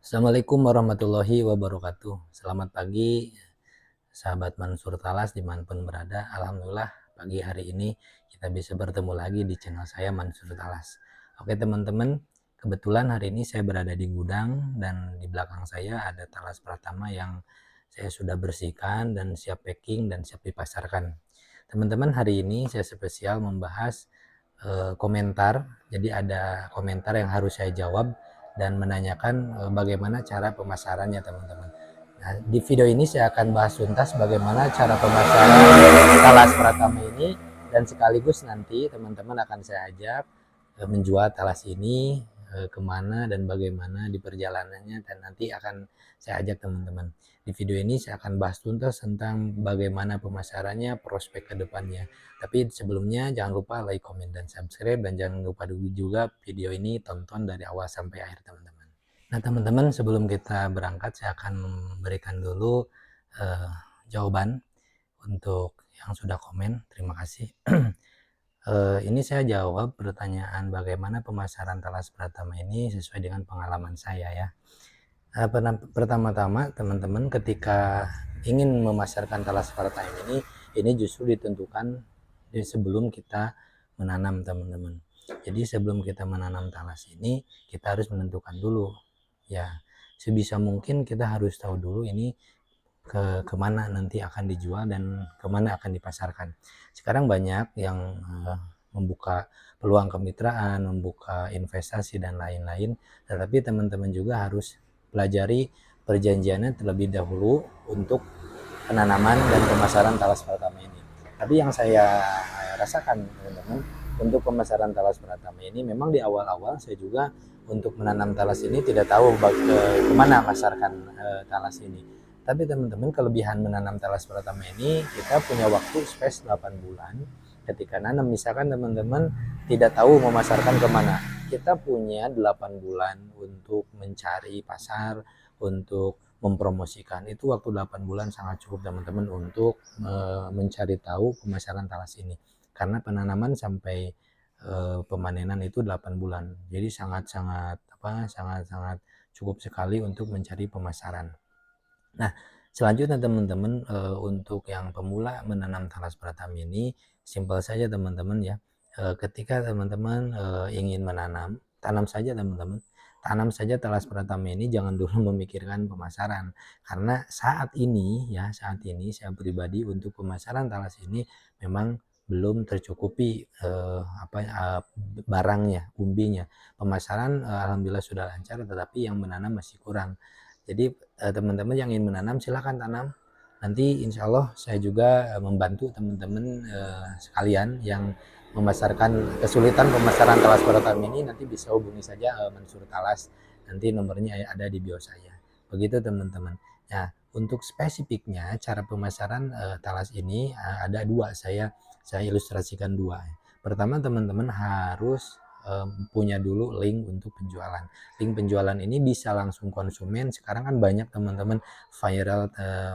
Assalamualaikum warahmatullahi wabarakatuh. Selamat pagi, sahabat Mansur Talas dimanapun berada. Alhamdulillah pagi hari ini kita bisa bertemu lagi di channel saya Mansur Talas. Oke teman-teman, kebetulan hari ini saya berada di gudang dan di belakang saya ada talas Pratama yang saya sudah bersihkan dan siap packing dan siap dipasarkan. Teman-teman, hari ini saya spesial membahas komentar. Jadi ada komentar yang harus saya jawab dan menanyakan bagaimana cara pemasarannya teman-teman. Nah, di video ini saya akan bahas tuntas bagaimana cara pemasaran talas Pratama ini, dan sekaligus nanti teman-teman akan saya ajak menjual talas ini kemana dan bagaimana di perjalanannya, dan nanti akan saya ajak teman-teman. Di video ini saya akan bahas tuntas tentang bagaimana pemasarannya, prospek kedepannya. Tapi sebelumnya jangan lupa like, komen, dan subscribe, dan jangan lupa juga video ini tonton dari awal sampai akhir teman-teman. Nah teman-teman, sebelum kita berangkat saya akan memberikan dulu jawaban untuk yang sudah komen. Terima kasih. Ini saya jawab pertanyaan bagaimana pemasaran talas Pratama ini sesuai dengan pengalaman saya ya. Pertama-tama teman-teman ketika ingin memasarkan talas Pratama ini justru ditentukan sebelum kita menanam teman-teman. Jadi sebelum kita menanam talas ini kita harus menentukan dulu ya, sebisa mungkin kita harus tahu dulu ini kemana nanti akan dijual dan kemana akan dipasarkan. Sekarang banyak yang membuka peluang kemitraan, membuka investasi dan lain-lain, tetapi teman-teman juga harus pelajari perjanjiannya terlebih dahulu untuk penanaman dan pemasaran talas Pratama ini. Tapi yang saya rasakan teman-teman, untuk pemasaran talas Pratama ini memang di awal-awal saya juga untuk menanam talas ini tidak tahu kemana pasarkan talas ini. Tapi teman-teman, kelebihan menanam talas Pratama ini kita punya waktu space 8 bulan. Ketika nanam misalkan teman-teman tidak tahu memasarkan kemana, kita punya 8 bulan untuk mencari pasar, untuk mempromosikan. Itu waktu 8 bulan sangat cukup teman-teman untuk mencari tahu pemasaran talas ini. Karena penanaman sampai pemanenan itu 8 bulan. Jadi sangat-sangat cukup sekali untuk mencari pemasaran. Nah, selanjutnya teman-teman, untuk yang pemula menanam talas Pratama ini simpel saja teman-teman ya. Ketika teman-teman ingin menanam, tanam saja teman-teman. Tanam saja talas Pratama ini, jangan dulu memikirkan pemasaran. Karena saat ini saya pribadi untuk pemasaran talas ini memang belum tercukupi barangnya, umbinya. Pemasaran alhamdulillah sudah lancar, tetapi yang menanam masih kurang. Jadi teman-teman yang ingin menanam silahkan tanam. Nanti insya Allah saya juga membantu teman-teman sekalian yang memasarkan, kesulitan pemasaran talas Pratama ini, nanti bisa hubungi saja Mansur Talas. Nanti nomornya ada di bio saya. Begitu teman-teman. Nah, untuk spesifiknya cara pemasaran talas ini ada dua, saya ilustrasikan dua. Pertama, teman-teman harus punya dulu link untuk penjualan. Link penjualan ini bisa langsung konsumen. Sekarang kan banyak teman-teman viral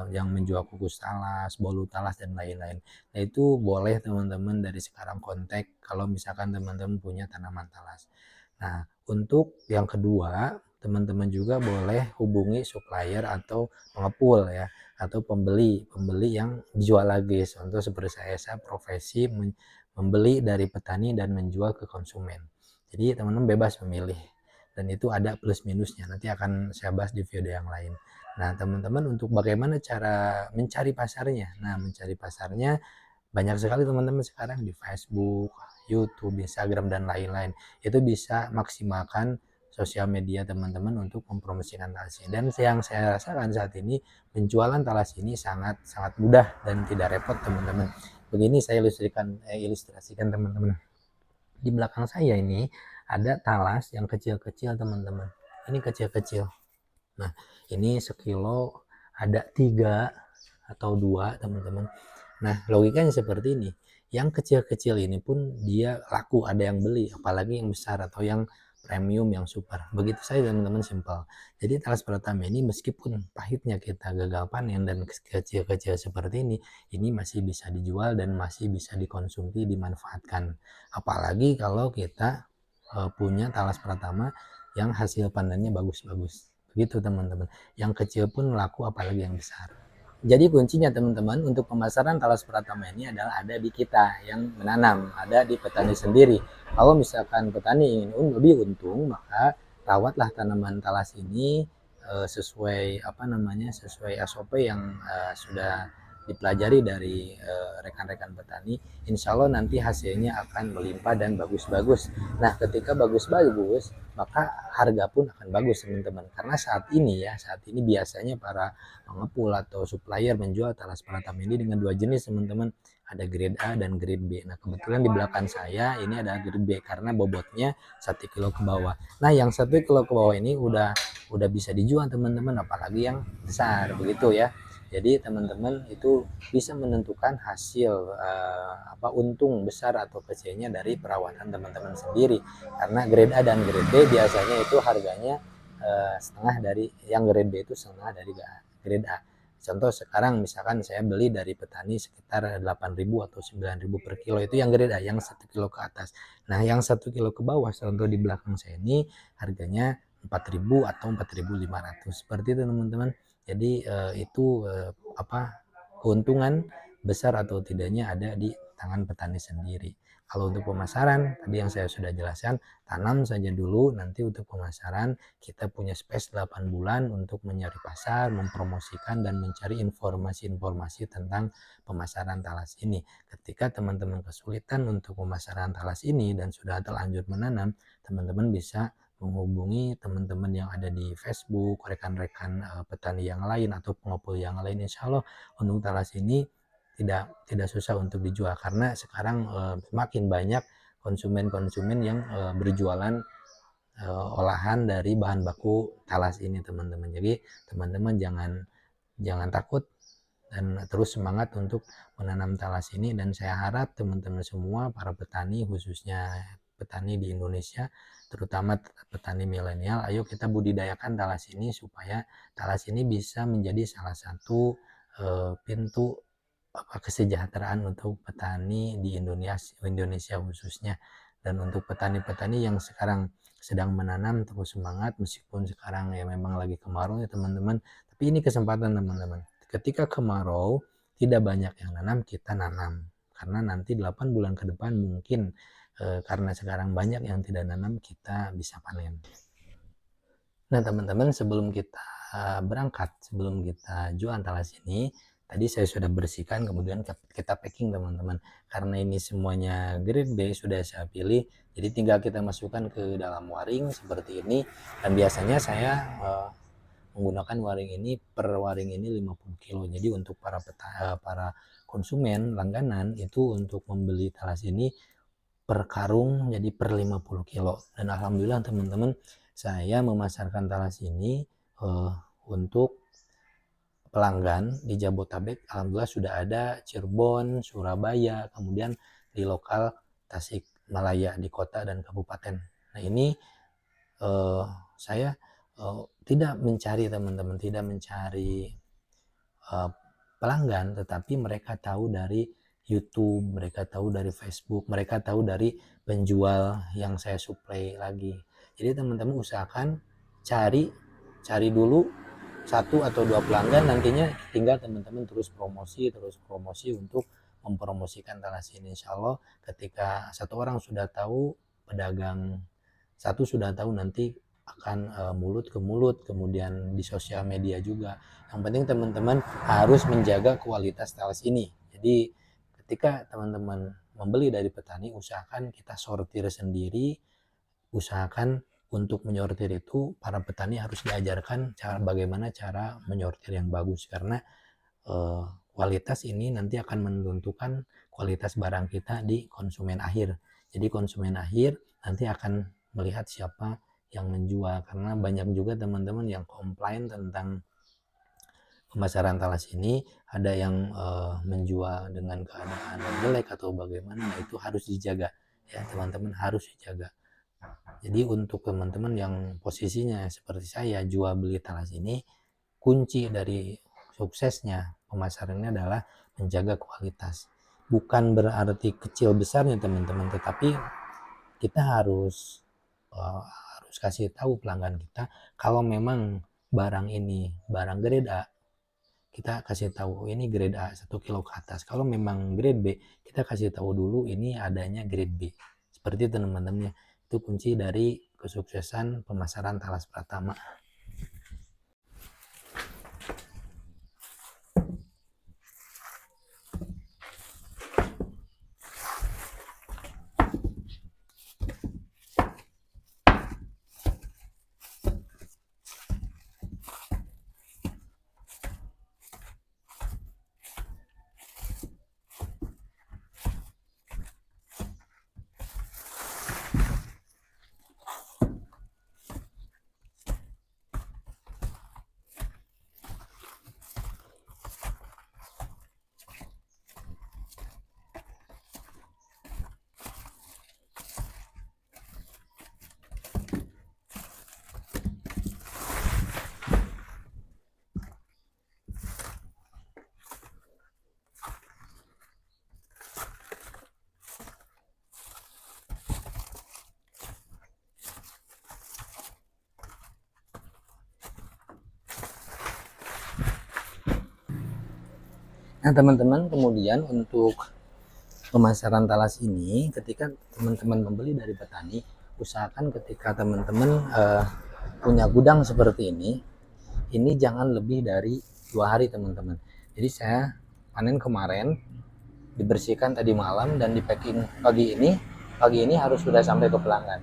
yang menjual kukus talas, bolu talas, dan lain-lain. Nah, itu boleh teman-teman dari sekarang kontak kalau misalkan teman-teman punya tanaman talas. Nah, untuk yang kedua, teman-teman juga boleh hubungi supplier atau pengepul ya, atau pembeli yang dijual lagi. Contoh seperti saya profesi membeli dari petani dan menjual ke konsumen. Jadi teman-teman bebas memilih, dan itu ada plus minusnya, nanti akan saya bahas di video yang lain. Nah teman-teman, untuk bagaimana cara mencari pasarnya, mencari pasarnya banyak sekali teman-teman sekarang di Facebook, YouTube, Instagram, dan lain-lain. Itu bisa maksimalkan sosial media teman-teman untuk mempromosikan talas ini. Dan yang saya rasakan saat ini, penjualan talas ini sangat mudah dan tidak repot teman-teman. Begini saya ilustrasikan teman-teman. Di belakang saya ini ada talas yang kecil-kecil teman-teman. Ini kecil-kecil. Nah, ini sekilo ada 3 atau 2 teman-teman. Nah, logikanya seperti ini. Yang kecil-kecil ini pun dia laku, ada yang beli, apalagi yang besar atau yang premium, yang super. Begitu saja teman-teman, simpel. Jadi talas Pratama ini meskipun pahitnya kita gagal panen dan kecil-kecil seperti ini masih bisa dijual dan masih bisa dikonsumsi, dimanfaatkan. Apalagi kalau kita punya talas Pratama yang hasil panennya bagus-bagus. begitu teman-teman. Yang kecil pun laku apalagi yang besar. Jadi kuncinya teman-teman untuk pemasaran talas pratama ini adalah ada di kita yang menanam, ada di petani sendiri. Kalau misalkan petani ingin lebih untung, maka rawatlah tanaman talas ini sesuai sesuai SOP yang sudah dipelajari dari rekan-rekan petani. Insya Allah nanti hasilnya akan melimpah dan bagus-bagus. Nah, ketika bagus-bagus, maka harga pun akan bagus teman-teman. Karena saat ini biasanya para pengepul atau supplier menjual talas pratama ini dengan dua jenis teman-teman, ada grade A dan grade B. Nah, kebetulan di belakang saya ini ada grade B karena bobotnya 1 kilo ke bawah. Nah, yang 1 kilo ke bawah ini udah bisa dijual teman-teman, apalagi yang besar begitu ya. Jadi teman-teman itu bisa menentukan hasil untung besar atau kecilnya dari perawatan teman-teman sendiri. Karena grade A dan grade B biasanya itu harganya setengah dari yang grade B itu setengah dari grade A. Contoh sekarang misalkan saya beli dari petani sekitar 8.000 atau 9.000 per kilo, itu yang grade A, yang 1 kilo ke atas. Nah, yang 1 kilo ke bawah contoh di belakang saya ini harganya 4.000 atau 4.500 seperti itu teman-teman. Jadi itu keuntungan besar atau tidaknya ada di tangan petani sendiri. Kalau untuk pemasaran tadi yang saya sudah jelaskan, tanam saja dulu, nanti untuk pemasaran kita punya space 8 bulan untuk mencari pasar, mempromosikan dan mencari informasi-informasi tentang pemasaran talas ini. Ketika teman-teman kesulitan untuk pemasaran talas ini dan sudah terlanjur menanam, teman-teman bisa menghubungi teman-teman yang ada di Facebook, rekan-rekan petani yang lain atau pengepul yang lain. Insya Allah untuk talas ini tidak susah untuk dijual, karena sekarang semakin banyak konsumen-konsumen yang berjualan olahan dari bahan baku talas ini teman-teman. Jadi teman-teman jangan takut dan terus semangat untuk menanam talas ini, dan saya harap teman-teman semua para petani, khususnya petani di Indonesia, terutama petani milenial, ayo kita budidayakan talas ini supaya talas ini bisa menjadi salah satu pintu kesejahteraan untuk petani di Indonesia khususnya. Dan untuk petani-petani yang sekarang sedang menanam, terus semangat meskipun sekarang ya memang lagi kemarau ya teman-teman, tapi ini kesempatan teman-teman. Ketika kemarau tidak banyak yang nanam, kita nanam, karena nanti 8 bulan ke depan mungkin karena sekarang banyak yang tidak nanam, kita bisa panen. Nah teman-teman, sebelum kita berangkat, sebelum kita jual talas ini, tadi saya sudah bersihkan, kemudian kita packing teman-teman. Karena ini semuanya grade B sudah saya pilih, jadi tinggal kita masukkan ke dalam waring seperti ini. Dan biasanya saya menggunakan waring ini, per waring ini 50 kilo. Jadi untuk para konsumen langganan itu untuk membeli talas ini per karung, jadi per 50 kilo. Dan alhamdulillah teman-teman, saya memasarkan talas ini untuk pelanggan di Jabotabek. Alhamdulillah sudah ada Cirebon, Surabaya, kemudian di lokal Tasikmalaya di kota dan kabupaten. Nah ini saya tidak mencari teman-teman, tidak mencari pelanggan, tetapi mereka tahu dari YouTube, mereka tahu dari Facebook, mereka tahu dari penjual yang saya supply lagi. Jadi teman-teman usahakan cari dulu 1 atau 2 pelanggan, nantinya tinggal teman-teman terus promosi untuk mempromosikan talas ini. Insya Allah ketika 1 orang sudah tahu, pedagang 1 sudah tahu, nanti akan mulut ke mulut, kemudian di sosial media juga. Yang penting teman-teman harus menjaga kualitas talas ini. Jadi ketika teman-teman membeli dari petani, usahakan kita sortir sendiri. Usahakan untuk menyortir itu para petani harus diajarkan bagaimana cara menyortir yang bagus, karena kualitas ini nanti akan menentukan kualitas barang kita di konsumen akhir. Jadi konsumen akhir nanti akan melihat siapa yang menjual, karena banyak juga teman-teman yang komplain tentang pemasaran talas ini, ada yang menjual dengan keadaan jelek atau bagaimana. Nah itu harus dijaga ya teman-teman, harus dijaga. Jadi untuk teman-teman yang posisinya seperti saya jual beli talas ini, kunci dari suksesnya pemasarannya adalah menjaga kualitas. Bukan berarti kecil besarnya teman-teman, tetapi kita harus kasih tahu pelanggan kita kalau memang barang ini barang grade A, kita kasih tahu ini grade A 1 kilo ke atas. Kalau memang grade B, kita kasih tahu dulu ini adanya grade B. Seperti itu teman-teman ya. Itu kunci dari kesuksesan pemasaran talas pratama. Nah teman-teman, kemudian untuk pemasaran talas ini, ketika teman-teman membeli dari petani, usahakan ketika teman-teman punya gudang seperti ini jangan lebih dari 2 hari teman-teman. Jadi saya panen kemarin, dibersihkan tadi malam dan di packing pagi ini harus sudah sampai ke pelanggan.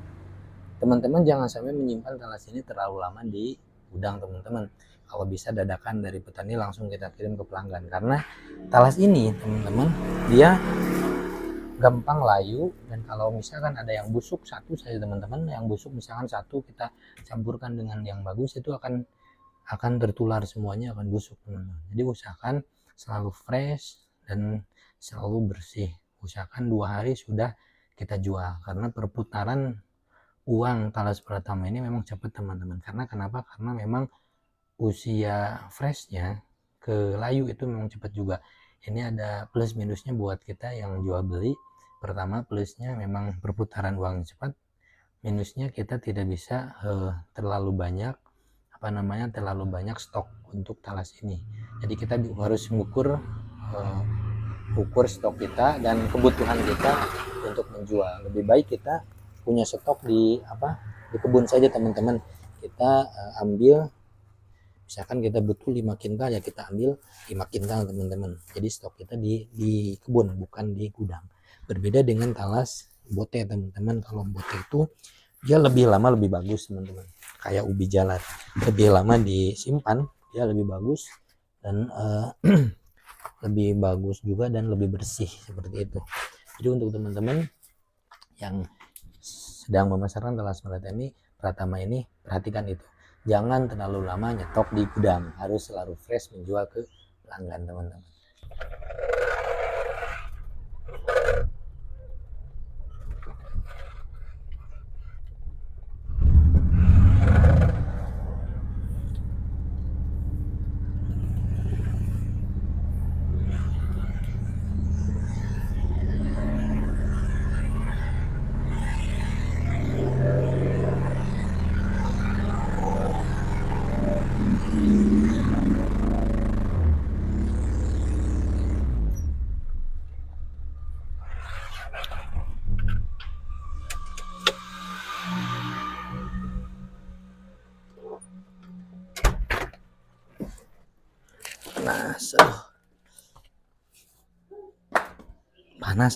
Teman-teman jangan sampai menyimpan talas ini terlalu lama di gudang teman-teman. Kalau bisa dadakan dari petani langsung kita kirim ke pelanggan, karena talas ini teman-teman dia gampang layu, dan kalau misalkan ada yang busuk satu saja teman-teman, yang busuk misalkan satu kita campurkan dengan yang bagus, itu akan tertular semuanya, akan busuk teman-teman. Jadi usahakan selalu fresh dan selalu bersih. Usahakan 2 hari sudah kita jual, karena perputaran uang talas pratama ini memang cepat teman-teman. Karena kenapa? Karena memang usia freshnya ke layu itu memang cepat juga. Ini ada plus minusnya buat kita yang jual beli. Pertama, plusnya memang perputaran uang cepat. Minusnya kita tidak bisa terlalu banyak stok untuk talas ini. Jadi kita harus mengukur stok kita dan kebutuhan kita untuk menjual. Lebih baik kita punya stok di kebun saja teman-teman. Kita ambil, misalkan kita butuh 5 kintal ya kita ambil 5 kintal teman-teman. Jadi stok kita di kebun, bukan di gudang. Berbeda dengan talas bote teman-teman. Kalau bote itu dia lebih lama lebih bagus teman-teman. Kayak ubi jalar, lebih lama disimpan dia lebih bagus, dan lebih bagus juga dan lebih bersih seperti itu. Jadi untuk teman-teman yang sedang memasarkan talas pratama ini perhatikan itu. Jangan terlalu lama nyetok di gudang, harus selalu fresh menjual ke pelanggan teman-teman. Panas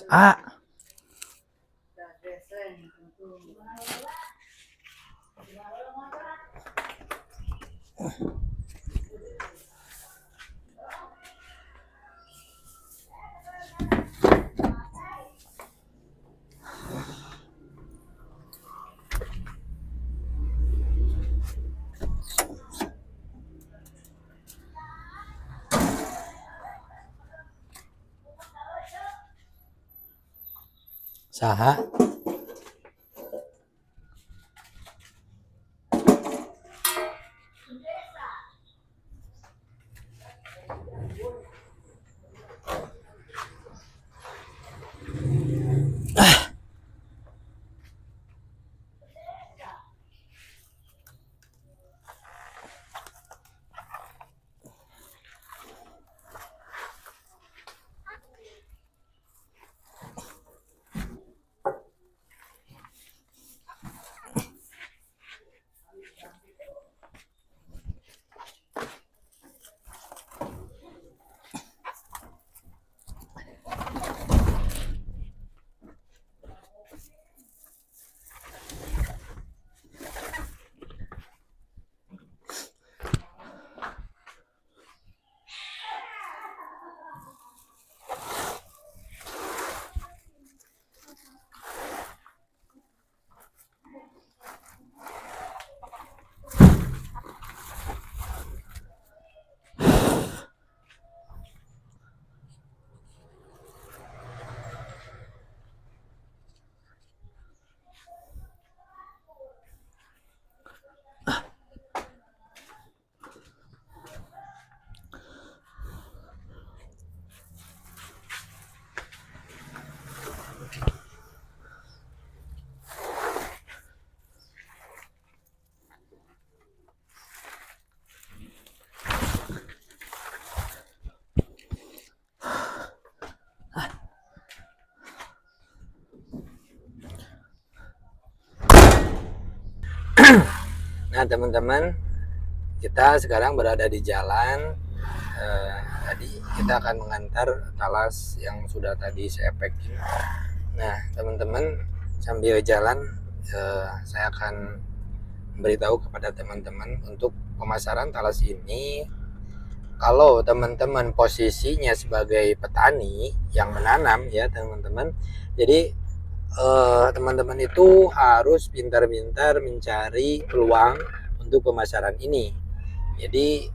saha Nah teman-teman, kita sekarang berada di jalan. Tadi kita akan mengantar talas yang sudah tadi saya packing. Nah teman-teman, sambil jalan saya akan beritahu kepada teman-teman untuk pemasaran talas ini. Kalau teman-teman posisinya sebagai petani yang menanam ya teman-teman, jadi teman-teman itu harus pintar-pintar mencari peluang untuk pemasaran ini. Jadi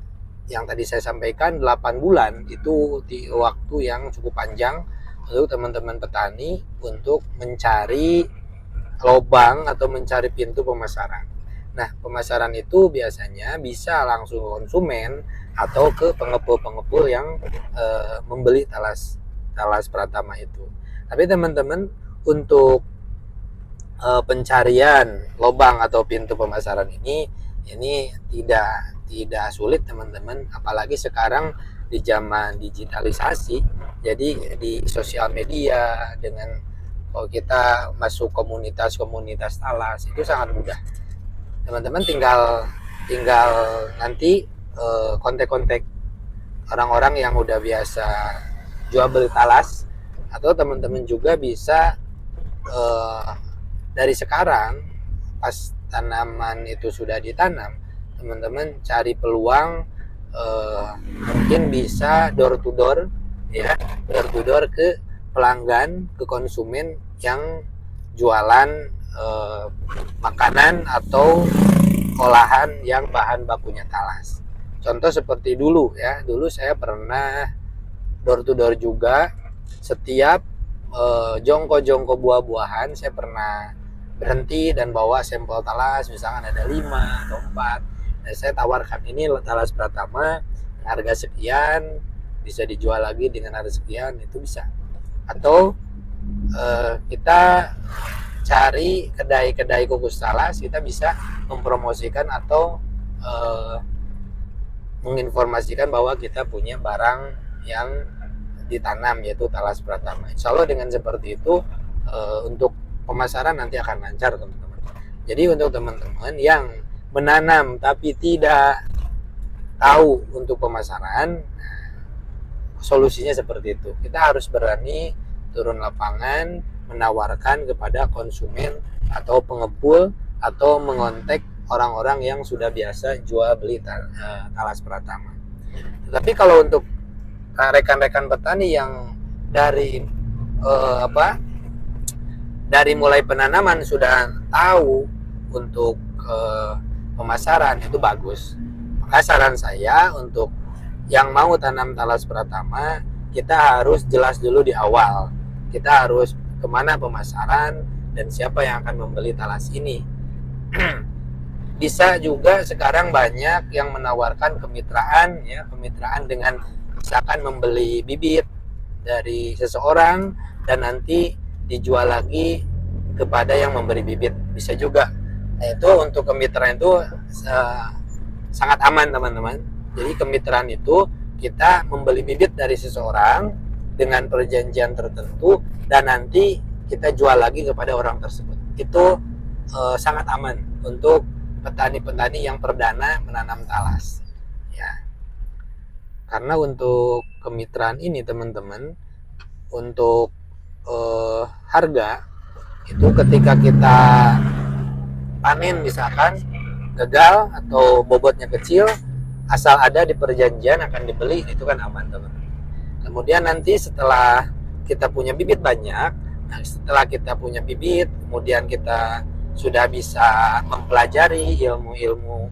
yang tadi saya sampaikan 8 bulan itu di waktu yang cukup panjang untuk teman-teman petani untuk mencari lubang atau mencari pintu pemasaran. Nah, pemasaran itu biasanya bisa langsung konsumen atau ke pengepul-pengepul yang membeli talas Pratama itu. Tapi teman-teman, untuk pencarian lubang atau pintu pemasaran ini tidak sulit teman-teman, apalagi sekarang di zaman digitalisasi. Jadi di sosial media, dengan kalau kita masuk komunitas talas itu sangat mudah. Teman-teman tinggal nanti kontak-kontak orang-orang yang udah biasa jual beli talas, atau teman-teman juga bisa dari sekarang pas tanaman itu sudah ditanam, teman-teman cari peluang, mungkin bisa door to door ya, door to door ke pelanggan, ke konsumen yang jualan makanan atau olahan yang bahan bakunya talas. Contoh seperti dulu ya, dulu saya pernah door to door juga. Setiap jongko buah-buahan saya pernah berhenti dan bawa sampel talas, misalkan ada 5 atau 4. Nah, saya tawarkan, ini talas Pratama harga sekian, bisa dijual lagi dengan harga sekian, itu bisa. Atau kita cari kedai-kedai kukus talas, kita bisa mempromosikan atau menginformasikan bahwa kita punya barang yang ditanam, yaitu talas Pratama. Insya Allah dengan seperti itu untuk pemasaran nanti akan lancar teman-teman. Jadi untuk teman-teman yang menanam tapi tidak tahu untuk pemasaran, solusinya seperti itu. Kita harus berani turun lapangan, menawarkan kepada konsumen atau pengepul, atau mengontak orang-orang yang sudah biasa jual beli talas Pratama. Tapi kalau untuk rekan-rekan petani yang dari dari mulai penanaman sudah tahu untuk pemasaran, itu bagus. Maka saran saya untuk yang mau tanam talas Pratama, kita harus jelas dulu di awal. Kita harus kemana pemasaran dan siapa yang akan membeli talas ini. Bisa juga sekarang banyak yang menawarkan kemitraan ya, kemitraan dengan misalkan membeli bibit dari seseorang dan nanti dijual lagi kepada yang memberi bibit, bisa juga. Nah, itu untuk kemitraan itu sangat aman teman-teman. Jadi kemitraan itu kita membeli bibit dari seseorang dengan perjanjian tertentu dan nanti kita jual lagi kepada orang tersebut. Itu sangat aman untuk petani-petani yang perdana menanam talas ya. Karena untuk kemitraan ini teman-teman, untuk harga itu ketika kita panen misalkan gagal atau bobotnya kecil, asal ada di perjanjian akan dibeli, itu kan aman teman-teman. Kemudian nanti setelah kita punya bibit banyak, kemudian kita sudah bisa mempelajari ilmu-ilmu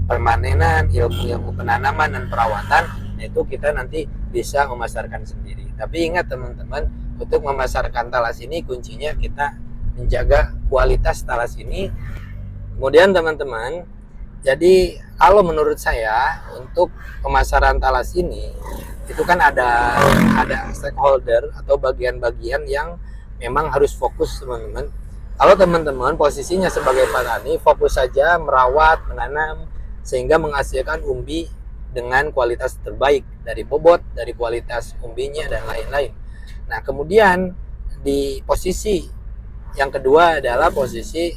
permanenan, ilmu penanaman dan perawatan, itu kita nanti bisa memasarkan sendiri. Tapi ingat teman-teman, untuk memasarkan talas ini kuncinya kita menjaga kualitas talas ini. Kemudian teman-teman, jadi kalau menurut saya untuk pemasaran talas ini itu kan ada stakeholder atau bagian-bagian yang memang harus fokus teman-teman. Kalau teman-teman posisinya sebagai petani, fokus saja merawat, menanam sehingga menghasilkan umbi dengan kualitas terbaik, dari bobot, dari kualitas umbinya dan lain-lain. Nah, kemudian di posisi yang kedua adalah posisi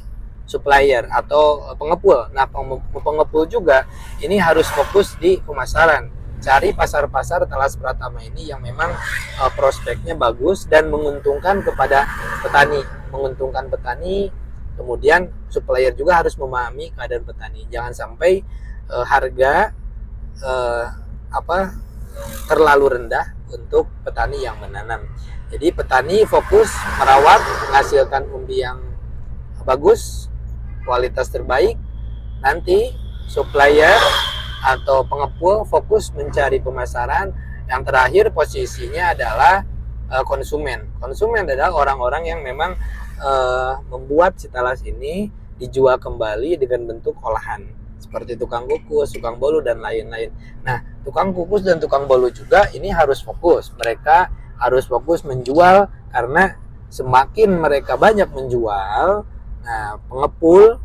supplier atau pengepul. Nah, pengepul juga ini harus fokus di pemasaran. Cari pasar-pasar talas Pratama ini yang memang prospeknya bagus dan menguntungkan kepada petani, menguntungkan petani. Kemudian supplier juga harus memahami keadaan petani. Jangan sampai harga terlalu rendah untuk petani yang menanam. Jadi petani fokus merawat, menghasilkan umbi yang bagus, kualitas terbaik. Nanti supplier atau pengepul fokus mencari pemasaran. Yang terakhir posisinya adalah konsumen. Konsumen adalah orang-orang yang memang membuat si talas ini dijual kembali dengan bentuk olahan, seperti tukang kukus, tukang bolu, dan lain-lain. Nah, tukang kukus dan tukang bolu juga ini harus fokus. Mereka harus fokus menjual, karena semakin mereka banyak menjual, nah pengepul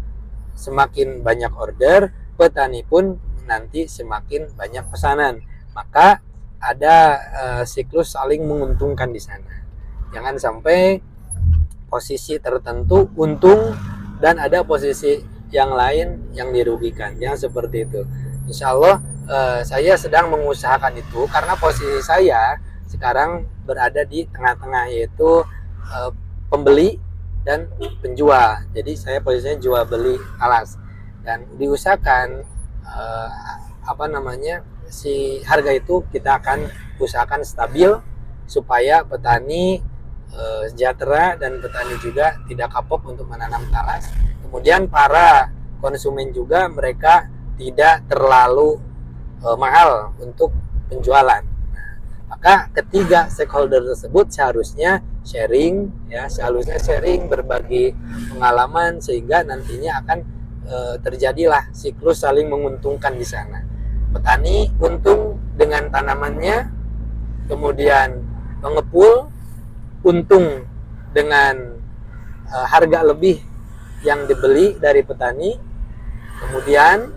semakin banyak order, petani pun nanti semakin banyak pesanan. Maka ada siklus saling menguntungkan di sana. Jangan sampai posisi tertentu untung dan ada posisi yang lain yang dirugikan, yang seperti itu. Insya Allah saya sedang mengusahakan itu, karena posisi saya sekarang berada di tengah-tengah, yaitu pembeli dan penjual. Jadi saya posisinya jual beli talas, dan diusahakan si harga itu kita akan usahakan stabil supaya petani sejahtera dan petani juga tidak kapok untuk menanam talas. Kemudian para konsumen juga mereka tidak terlalu mahal untuk penjualan. Nah, maka ketiga stakeholder tersebut seharusnya sharing, berbagi pengalaman, sehingga nantinya akan terjadilah siklus saling menguntungkan di sana. Petani untung dengan tanamannya, kemudian pengepul untung dengan harga lebih yang dibeli dari petani, kemudian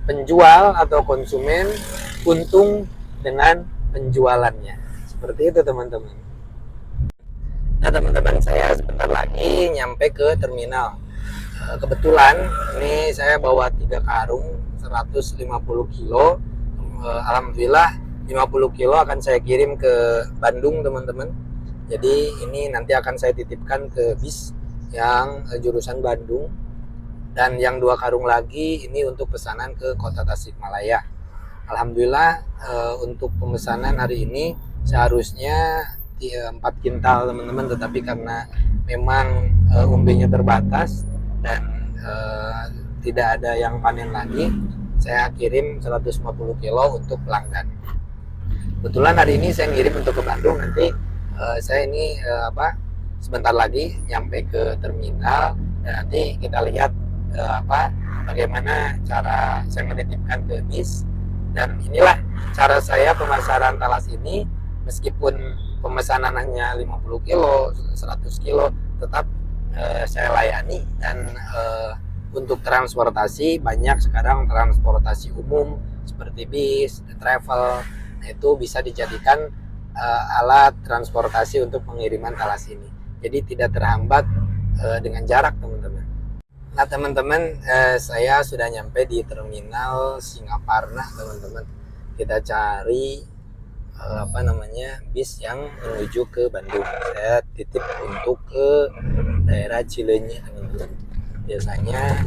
penjual atau konsumen untung dengan penjualannya. Seperti itu teman-teman. Nah teman-teman, saya sebentar lagi nyampe ke terminal. Kebetulan ini saya bawa 3 karung 150 kilo. Alhamdulillah 50 kilo akan saya kirim ke Bandung teman-teman. Jadi ini nanti akan saya titipkan ke bis yang jurusan Bandung, dan yang 2 karung lagi ini untuk pesanan ke kota Tasikmalaya. Alhamdulillah untuk pemesanan hari ini seharusnya 4 kintal teman-teman, tetapi karena memang umbinya terbatas dan tidak ada yang panen lagi, saya kirim 150 kilo untuk pelanggan. Kebetulan hari ini saya ngirim untuk ke Bandung. Nanti saya ini sebentar lagi nyampe ke terminal, dan nanti kita lihat bagaimana cara saya menitipkan ke bis. Dan inilah cara saya pemasaran talas ini. Meskipun pemesanan hanya 50 kilo, 100 kilo, tetap saya layani. Dan untuk transportasi, banyak sekarang transportasi umum seperti bis, travel, itu bisa dijadikan alat transportasi untuk pengiriman talas ini. Jadi tidak terhambat dengan jarak teman-teman. Nah teman-teman, saya sudah nyampe di terminal Singaparna teman-teman. Kita cari bis yang menuju ke Bandung. Saya titip untuk ke daerah Cileunyi teman-teman. Biasanya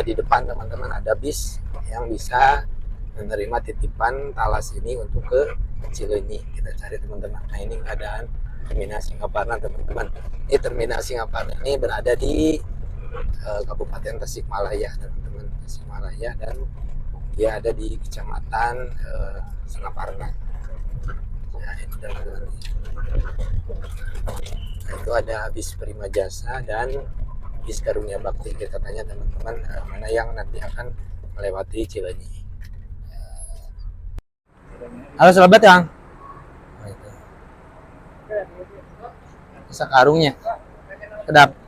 di depan teman-teman ada bis yang bisa menerima titipan talas ini untuk ke Cileunyi. Kita cari teman-teman. Nah ini keadaan terminal Singaparna teman-teman. Ini terminal Singaparna ini berada di Kabupaten Tasikmalaya teman-teman, Tasikmalaya, dan dia ada di Kecamatan Singaparna. Nah itu teman-teman. Nah, itu ada bis Prima Jasa dan bis Karunia Bakti. Kita tanya teman-teman mana yang nanti akan melewati Cileunyi. Halo sahabat yang sakarungnya kedap.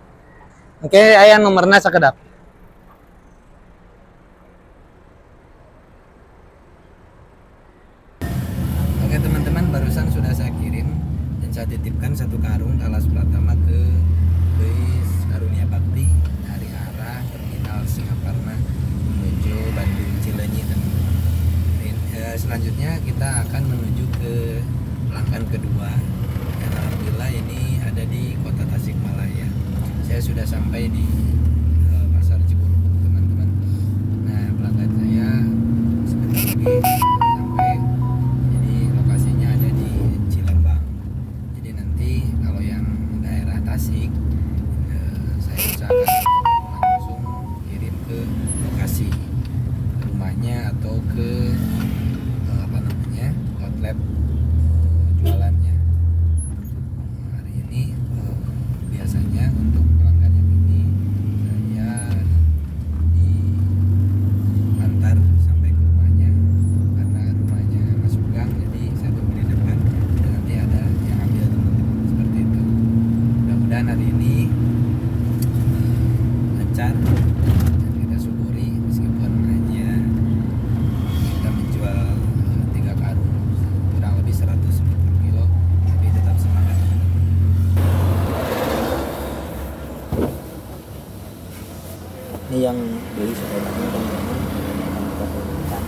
Oke, ayah nomornya sakedap. Oke teman-teman, barusan sudah saya kirim dan saya titipkan 1 karung talas Pratama ke bis Karunia Bakti dari arah selanjutnya kita akan menuju ke pelanggan kedua. Dan alhamdulillah ini ada di Kota Tasikmalaya. Saya sudah sampai di Pasar Ciburuk, teman-teman. Nah, pelanggan saya sebentar lagi sampai. Jadi lokasinya ada di Cilembang. Jadi nanti kalau yang daerah Tasik, saya usahakan langsung kirim ke lokasi rumahnya atau ke outlet jualannya. Hari ini biasanya untuk pelanggan yang ini saya diantar sampai ke rumahnya, karena rumahnya masuk gang, jadi saya tunggu di depan dan nanti ada yang ambil, teman-teman, seperti itu. Mudah-mudahan hari ini lancar dan kita syukuri, meskipun hanya kita menjual 3 karung kurang lebih 150 kilo, tapi tetap semangat. Ini yang beli sudah datang, teman-teman. Akan kita turunkan.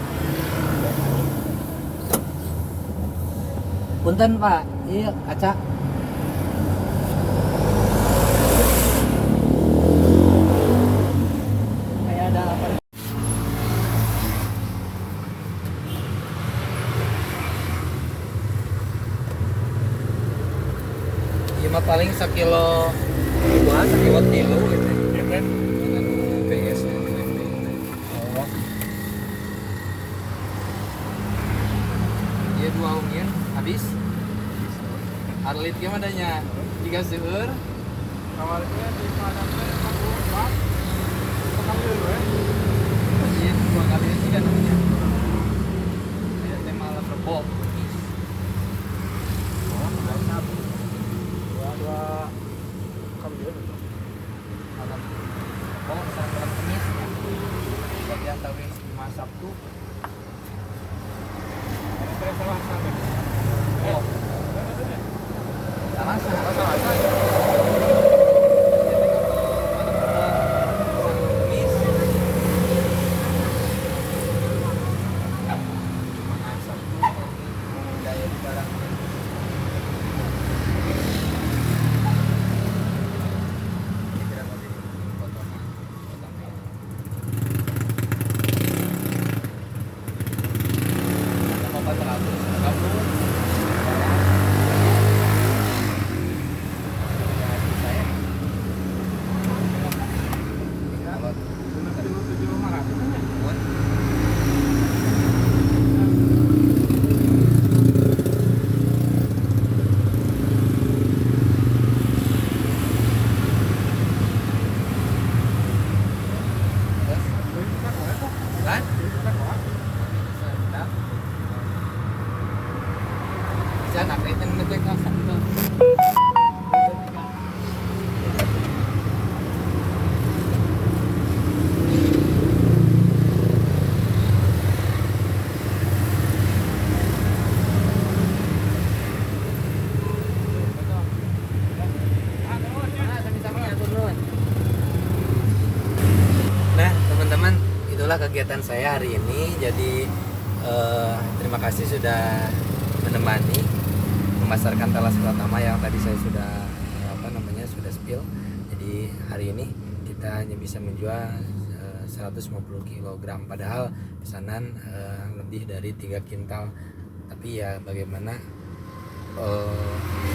Punten Pak, iya kaca. Kayak ada apa? Cuma paling sekilo 2, sekilo 3 gitu ya kan? Dengan PS nya. Oh. Iya 2 ungin habis. Arlit gimana nya? 3 seueur. Awalnya di padang aku Pak. Kami dulu ya. Iya 2 kali sih kan namanya. Ada tema Rebo. Oh, enggak dua kambiun itu malam malam Kamis ya, bagian tawis 5 Sabtu saya salah sampai salah kegiatan saya hari ini. Jadi terima kasih sudah menemani memasarkan talas Pratama yang tadi saya sudah sudah spill. Jadi hari ini kita hanya bisa menjual 150 kg, padahal pesanan lebih dari 3 kintal. Tapi ya bagaimana,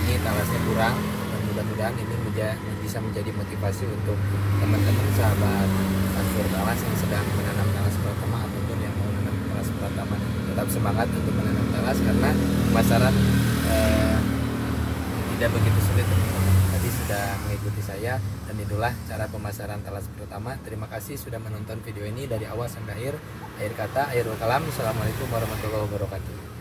ini talasnya kurang, dan mudah-mudahan ini bisa menjadi motivasi untuk teman-teman sahabat transfer talas yang sedang menanam talas Pratama ataupun yang mau menanam talas Pratama. Tetap semangat untuk menanam talas karena pemasaran tidak begitu sulit, teman-teman. Tadi sudah mengikuti saya, dan itulah cara pemasaran talas Pratama. Terima kasih sudah menonton video ini dari awal sampai akhir. Akhir kata, akhirul kalam. Assalamualaikum warahmatullahi wabarakatuh.